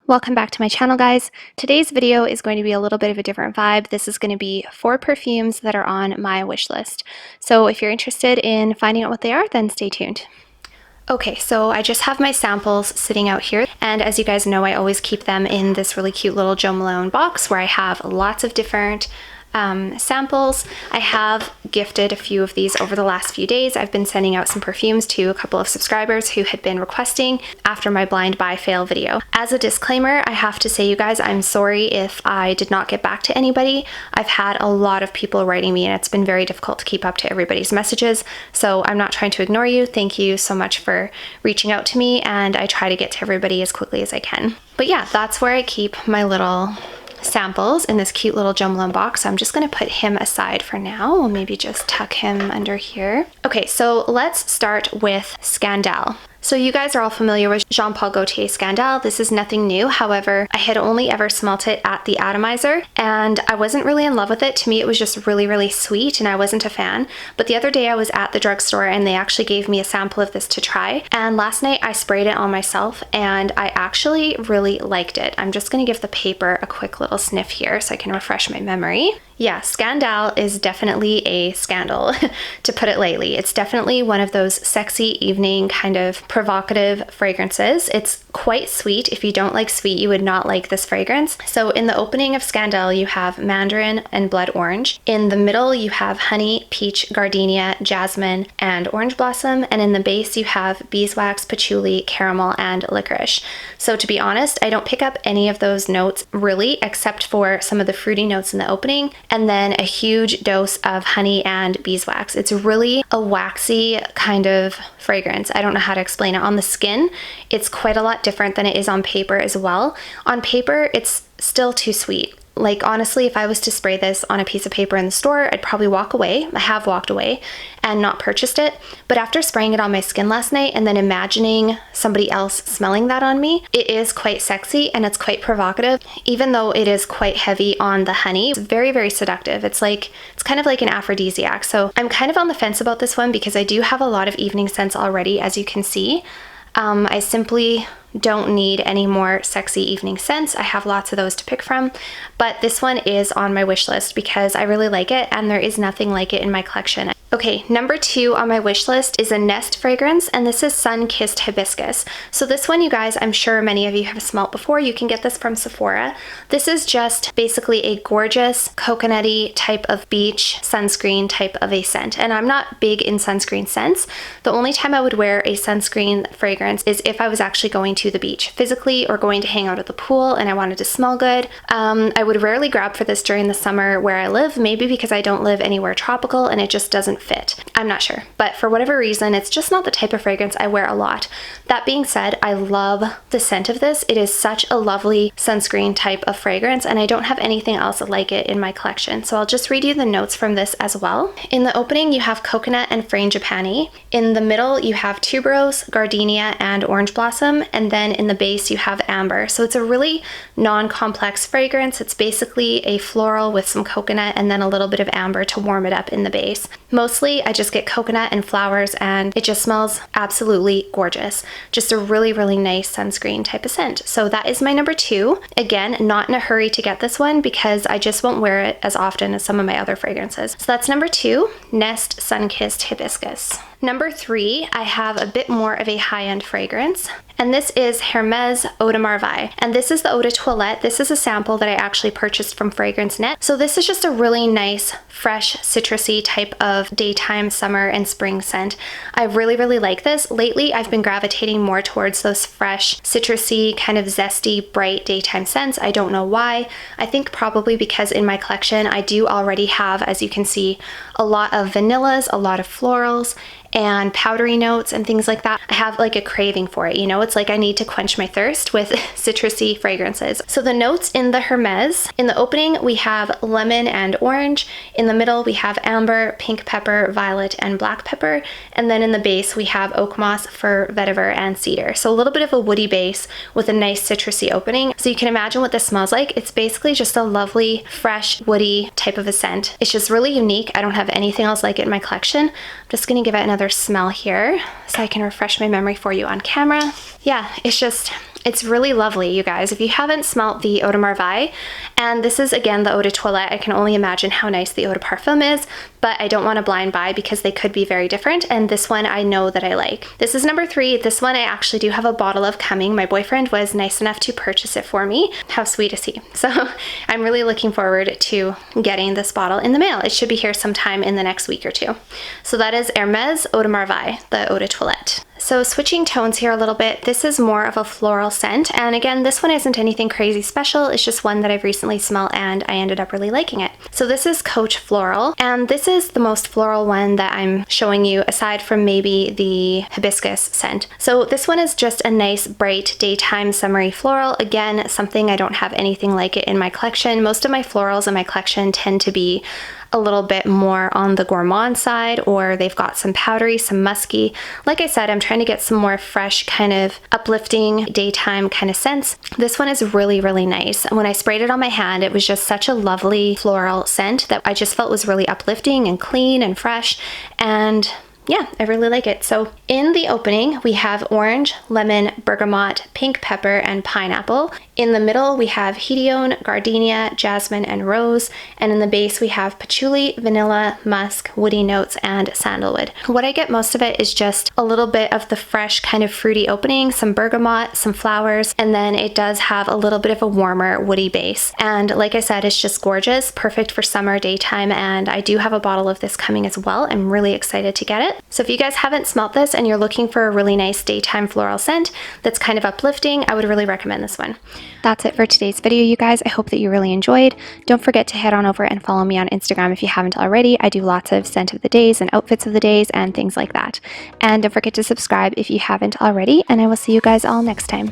Welcome back to my channel, guys. Today's video is going to be a little bit of a different vibe. This is going to be 4 perfumes that are on my wish list. So if you're interested in finding out what they are, then stay tuned. Okay, so I just have my samples sitting out here, and as you guys know, I always keep them in this really cute little Jo Malone box where I have lots of different samples. I have gifted a few of these over the last few days. I've been sending out some perfumes to a couple of subscribers who had been requesting after my blind buy fail video. As a disclaimer, I have to say, you guys, I'm sorry if I did not get back to anybody. I've had a lot of people writing me and it's been very difficult to keep up to everybody's messages, so I'm not trying to ignore you. Thank you so much for reaching out to me, and I try to get to everybody as quickly as I can. But yeah, that's where I keep my little samples in this cute little Jo Malone box. So I'm just going to put him aside for now. We'll maybe just tuck him under here. Okay, so let's start with Scandale. So you guys are all familiar with Jean Paul Gaultier Scandale. This is nothing new. However, I had only ever smelt it at the atomizer and I wasn't really in love with it. To me, it was just really, really sweet and I wasn't a fan. But the other day I was at the drugstore and they actually gave me a sample of this to try. And last night I sprayed it on myself and I actually really liked it. I'm just going to give the paper a quick little sniff here so I can refresh my memory. Yeah, Scandale is definitely a scandal, to put it lightly. It's definitely one of those sexy evening kind of provocative fragrances. It's quite sweet. If you don't like sweet, you would not like this fragrance. So in the opening of Scandale, you have mandarin and blood orange. In the middle, you have honey, peach, gardenia, jasmine, and orange blossom. And in the base, you have beeswax, patchouli, caramel, and licorice. So to be honest, I don't pick up any of those notes really, except for some of the fruity notes in the opening, and then a huge dose of honey and beeswax. It's really a waxy kind of fragrance. I don't know how to explain it. On the skin, it's quite a lot different than it is on paper as well. On paper, it's still too sweet. Like, honestly, if I was to spray this on a piece of paper in the store, I'd probably walk away. I have walked away and not purchased it. But after spraying it on my skin last night and then imagining somebody else smelling that on me, it is quite sexy and it's quite provocative. Even though it is quite heavy on the honey, it's very, very seductive. It's kind of like an aphrodisiac. So I'm kind of on the fence about this one because I do have a lot of evening scents already, as you can see. I simply don't need any more sexy evening scents. I have lots of those to pick from, but this one is on my wish list because I really like it and there is nothing like it in my collection. Okay, number 2 on my wish list is a Nest fragrance, and this is Sunkissed Hibiscus. So this one, you guys, I'm sure many of you have smelt before. You can get this from Sephora. This is just basically a gorgeous coconutty type of beach sunscreen type of a scent. And I'm not big in sunscreen scents. The only time I would wear a sunscreen fragrance is if I was actually going to the beach physically or going to hang out at the pool and I wanted to smell good. I would rarely grab for this during the summer where I live, maybe because I don't live anywhere tropical and it just doesn't fit. I'm not sure, but for whatever reason, it's just not the type of fragrance I wear a lot. That being said, I love the scent of this. It is such a lovely sunscreen type of fragrance, and I don't have anything else like it in my collection. So I'll just read you the notes from this as well. In the opening, you have coconut and frangipani. In the middle, you have tuberose, gardenia, and orange blossom, and then in the base, you have amber. So it's a really non-complex fragrance. It's basically a floral with some coconut and then a little bit of amber to warm it up in the base. Mostly, I just get coconut and flowers, and it just smells absolutely gorgeous. Just a really, really nice sunscreen type of scent. So that is my number 2. Again, not in a hurry to get this one because I just won't wear it as often as some of my other fragrances. So that's number 2, Nest Sunkissed Hibiscus. Number 3, I have a bit more of a high-end fragrance, and this is Hermes Odom RV. And this is the Eau de Toilette. This is a sample that I actually purchased from Fragrance Net. So this is just a really nice, fresh, citrusy type of daytime, summer, and spring scent. I really, really like this. Lately, I've been gravitating more towards those fresh, citrusy, kind of zesty, bright daytime scents. I don't know why. I think probably because in my collection, I do already have, as you can see, a lot of vanillas, a lot of florals, and powdery notes and things like that. I have like a craving for it, you know? It's like I need to quench my thirst with citrusy fragrances. So the notes in the Hermes, in the opening we have lemon and orange, in the middle we have amber, pink pepper, violet, and black pepper, and then in the base we have oak moss, fir, vetiver, and cedar. So a little bit of a woody base with a nice citrusy opening. So you can imagine what this smells like. It's basically just a lovely, fresh, woody type of a scent. It's just really unique. I don't have anything else like it in my collection. I'm just gonna give it another smell here so I can refresh my memory for you on camera. Yeah, it's It's really lovely, you guys. If you haven't smelt the Odom RV, and this is again the Eau de Toilette, I can only imagine how nice the Eau de Parfum is, but I don't want to blind buy because they could be very different, and this one I know that I like. This is number 3. This one I actually do have a bottle of coming. My boyfriend was nice enough to purchase it for me. How sweet is he? So I'm really looking forward to getting this bottle in the mail. It should be here sometime in the next week or 2. So that is Hermes Odom RV, the Eau de Toilette. So switching tones here a little bit, this is more of a floral scent, and again, this one isn't anything crazy special, it's just one that I've recently smelled and I ended up really liking it. So this is Coach Floral, and this is the most floral one that I'm showing you aside from maybe the hibiscus scent. So this one is just a nice bright daytime summery floral. Again, something I don't have anything like it in my collection. Most of my florals in my collection tend to be a little bit more on the gourmand side, or they've got some powdery, some musky. Like I said, I'm trying to get some more fresh, kind of uplifting daytime kind of scents. This one is really, really nice. When I sprayed it on my hand, it was just such a lovely floral scent that I just felt was really uplifting and clean and fresh, and yeah, I really like it. So in the opening, we have orange, lemon, bergamot, pink pepper, and pineapple. In the middle, we have hedione, gardenia, jasmine, and rose. And in the base, we have patchouli, vanilla, musk, woody notes, and sandalwood. What I get most of it is just a little bit of the fresh kind of fruity opening, some bergamot, some flowers, and then it does have a little bit of a warmer woody base. And like I said, it's just gorgeous, perfect for summer, daytime, and I do have a bottle of this coming as well. I'm really excited to get it. So if you guys haven't smelt this and you're looking for a really nice daytime floral scent that's kind of uplifting, I would really recommend this one. That's it for today's video, you guys. I hope that you really enjoyed. Don't forget to head on over and follow me on Instagram if you haven't already. I do lots of scent of the days and outfits of the days and things like that. And don't forget to subscribe if you haven't already, and I will see you guys all next time.